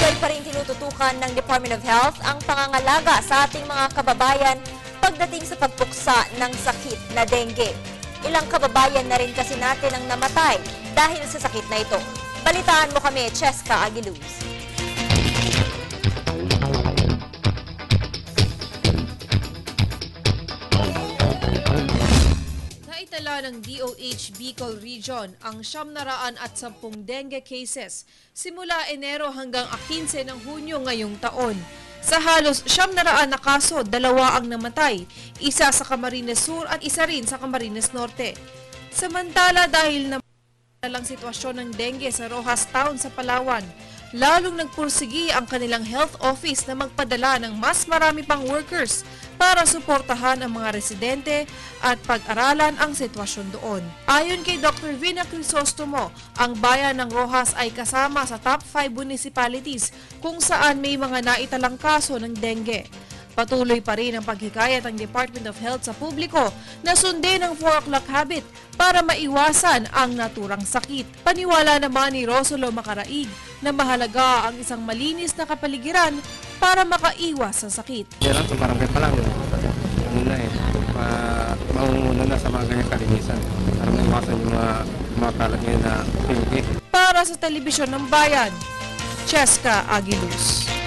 Patuloy pa rin tinututukan ng Department of Health ang pangangalaga sa ating mga kababayan pagdating sa pagpuksa ng sakit na dengue. Ilang kababayan na rin kasi natin ang namatay dahil sa sakit na ito. Balitaan mo kami, Cheska Aguiluz. Naitala ng DOH Bicol Region ang 910 dengue cases simula Enero hanggang 15 ng Hunyo ngayong taon. Sa halos 900 na kaso, 2 ang namatay, isa sa Camarines Sur at isa rin sa Camarines Norte. Samantala dahil na lang sitwasyon ng dengue sa Roxas Town sa Palawan, lalong nagpursigi ang kanilang health office na magpadala ng mas marami pang workers para suportahan ang mga residente at pag-aralan ang sitwasyon doon. Ayon kay Dr. Vina Crisostomo, ang bayan ng Roxas ay kasama sa top 5 municipalities kung saan may mga naitalang kaso ng dengue. Patuloy pa rin ang paghikayat ng Department of Health sa publiko na sundin ang 4 o'clock habit para maiwasan ang naturang sakit. Paniwala naman ni Rosulo Macaraig na mahalaga ang isang malinis na kapaligiran para makaiwas sa sakit. Yan lang, barangay pa lang yun. Ano na eh, maunguna na sa mga ganyang kalinisan para maiwasan yung mga kalat ngayon na dengue. Para sa Telebisyon ng Bayan, Cheska Aguiluz.